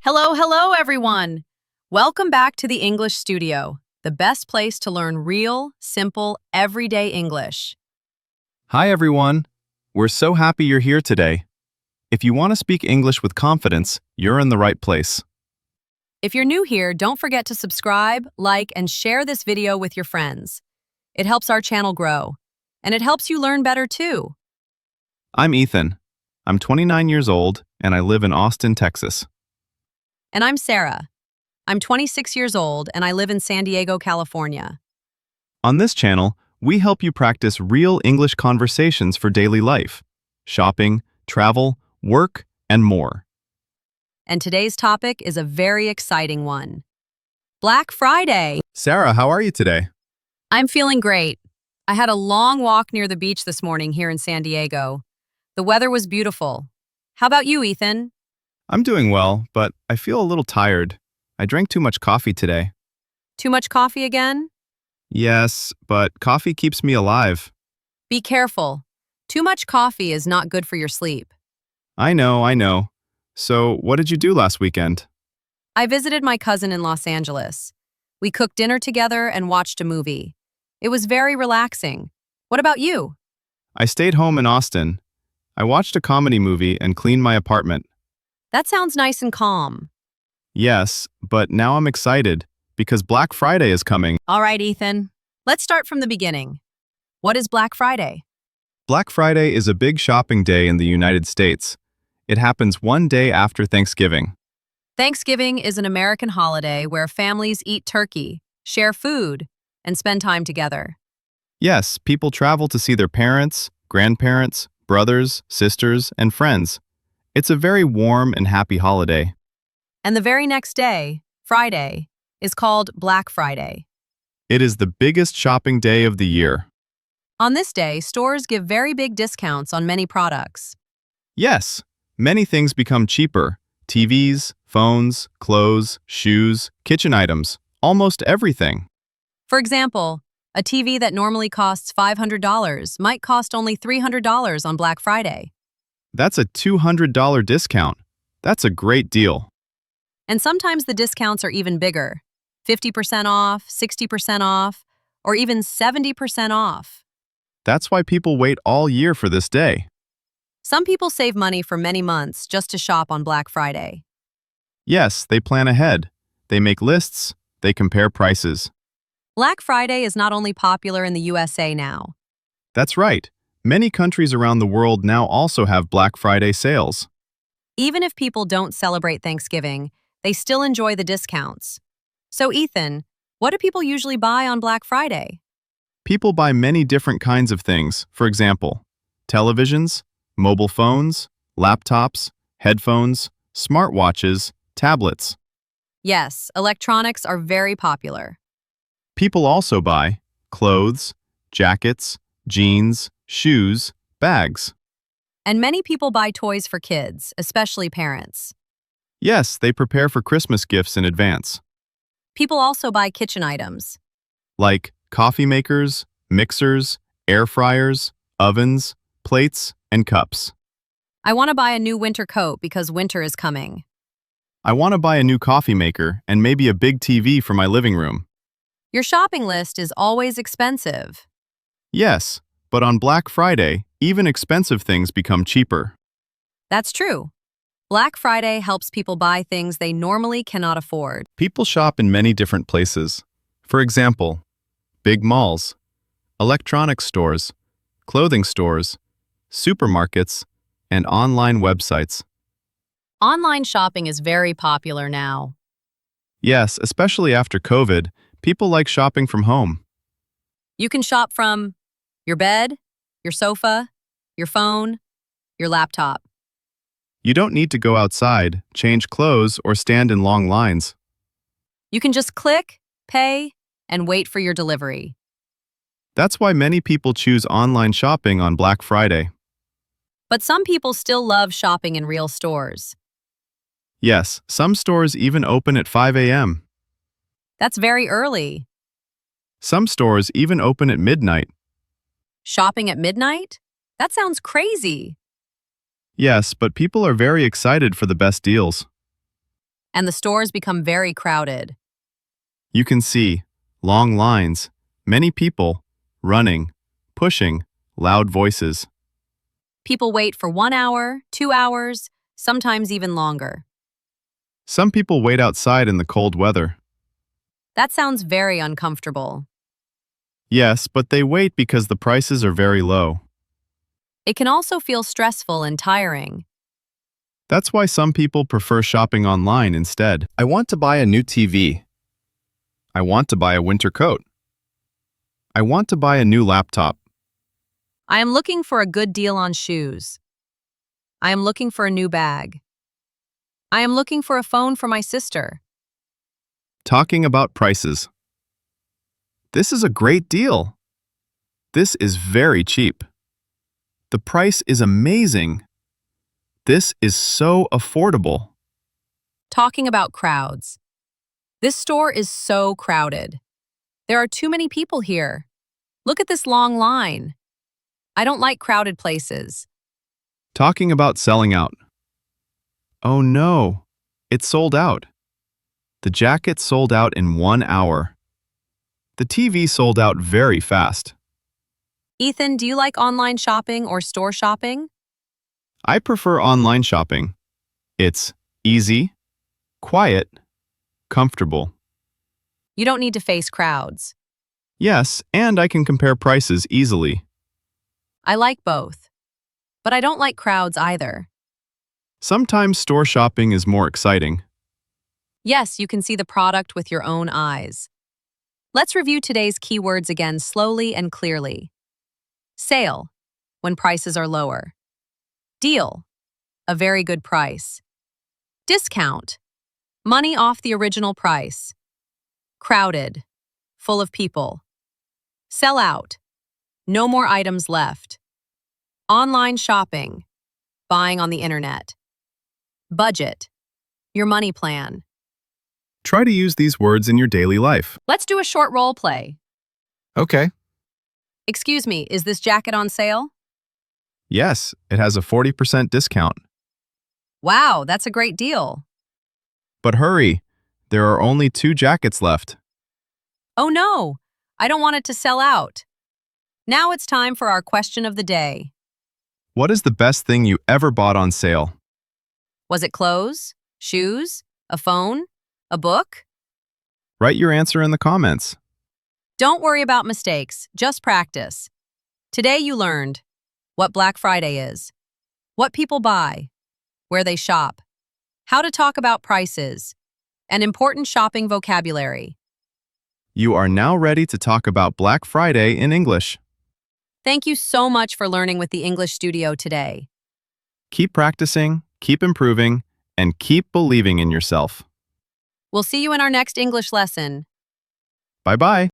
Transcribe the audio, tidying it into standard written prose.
Hello, everyone. Welcome back to the English Studio, the best place to learn real, simple, everyday English. Hi, everyone. We're so happy you're here today. If you want to speak English with confidence, you're in the right place. If you're new here, don't forget to subscribe, like, and share this video with your friends. It helps our channel grow, and it helps you learn better too. I'm Ethan. I'm 29 years old, and I live in Austin, Texas. And I'm Sarah. I'm 26 years old, and I live in San Diego, California. On this channel, we help you practice real English conversations for daily life, shopping, travel, work, and more. And today's topic is a very exciting one. Black Friday. Sarah, how are you today? I'm feeling great. I had a long walk near the beach this morning here in San Diego. The weather was beautiful. How about you, Ethan? I'm doing well, but I feel a little tired. I drank too much coffee today. Too much coffee again? Yes, but coffee keeps me alive. Be careful. Too much coffee is not good for your sleep. I know. So, what did you do last weekend? I visited my cousin in Los Angeles. We cooked dinner together and watched a movie. It was very relaxing. What about you? I stayed home in Austin. I watched a comedy movie and cleaned my apartment. That sounds nice and calm. Yes, but now I'm excited because Black Friday is coming. All right, Ethan. Let's start from the beginning. What is Black Friday? Black Friday is a big shopping day in the United States. It happens one day after Thanksgiving. Thanksgiving is an American holiday where families eat turkey, share food, and spend time together. Yes, people travel to see their parents, grandparents, brothers, sisters, and friends. It's a very warm and happy holiday. And the very next day, Friday, is called Black Friday. It is the biggest shopping day of the year. On this day, stores give very big discounts on many products. Yes, many things become cheaper. TVs, phones, clothes, shoes, kitchen items, almost everything. For example, a TV that normally costs $500 might cost only $300 on Black Friday. That's a $200 discount. That's a great deal. And sometimes the discounts are even bigger. 50% off, 60% off, or even 70% off. That's why people wait all year for this day. Some people save money for many months just to shop on Black Friday. Yes, they plan ahead. They make lists. They compare prices. Black Friday is not only popular in the USA now. That's right. Many countries around the world now also have Black Friday sales. Even if people don't celebrate Thanksgiving, they still enjoy the discounts. So, Ethan, what do people usually buy on Black Friday? People buy many different kinds of things. For example, televisions, mobile phones, laptops, headphones, smartwatches, tablets. Yes, electronics are very popular. People also buy clothes, jackets, jeans, shoes, bags. And many people buy toys for kids, especially parents. Yes, they prepare for Christmas gifts in advance, People also buy kitchen items. like coffee makers, mixers, air fryers, ovens, plates, and cups. I want to buy a new winter coat because winter is coming. I want to buy a new coffee maker and maybe a big TV for my living room. Your shopping list is always expensive. Yes, but on Black Friday, even expensive things become cheaper. That's true. Black Friday helps people buy things they normally cannot afford. People shop in many different places. For example, big malls, electronics stores, clothing stores, supermarkets, and online websites. Online shopping is very popular now. Yes, especially after COVID, people like shopping from home. You can shop from your bed, your sofa, your phone, your laptop. You don't need to go outside, change clothes, or stand in long lines. You can just click, pay, and wait for your delivery. That's why many people choose online shopping on Black Friday. But some people still love shopping in real stores. Yes, some stores even open at 5 a.m. That's very early. Some stores even open at midnight. Shopping at midnight? That sounds crazy. Yes, but people are very excited for the best deals. And the stores become very crowded. You can see long lines, many people, running, pushing, loud voices. People wait for 1 hour, 2 hours, sometimes even longer. Some people wait outside in the cold weather. That sounds very uncomfortable. Yes, but they wait because the prices are very low. It can also feel stressful and tiring. That's why some people prefer shopping online instead. I want to buy a new TV. I want to buy a winter coat. I want to buy a new laptop. I am looking for a good deal on shoes. I am looking for a new bag. I am looking for a phone for my sister. Talking about prices. This is a great deal. This is very cheap. The price is amazing. This is so affordable. Talking about crowds. This store is so crowded. There are too many people here. Look at this long line. I don't like crowded places. Talking about selling out. Oh no, it sold out. The jacket sold out in 1 hour. The TV sold out very fast. Ethan, do you like online shopping or store shopping? I prefer online shopping. It's easy, quiet, comfortable. You don't need to face crowds. Yes, and I can compare prices easily. I like both. But I don't like crowds either. Sometimes store shopping is more exciting. Yes, you can see the product with your own eyes. Let's review today's keywords again slowly and clearly. Sale, when prices are lower. Deal, a very good price. Discount, money off the original price. Crowded, full of people. Sell out, no more items left. Online shopping, buying on the internet. Budget, your money plan. Try to use these words in your daily life. Let's do a short role play. Okay. Excuse me, is this jacket on sale? Yes, it has a 40% discount. Wow, that's a great deal. But hurry, there are only 2 jackets left. Oh no, I don't want it to sell out. Now it's time for our question of the day. What is the best thing you ever bought on sale? Was it clothes, shoes, a phone, a book? Write your answer in the comments. Don't worry about mistakes, just practice. Today you learned what Black Friday is, what people buy, where they shop, how to talk about prices, and important shopping vocabulary. You are now ready to talk about Black Friday in English. Thank you so much for learning with the English Studio today. Keep practicing, keep improving, and keep believing in yourself. We'll see you in our next English lesson. Bye-bye.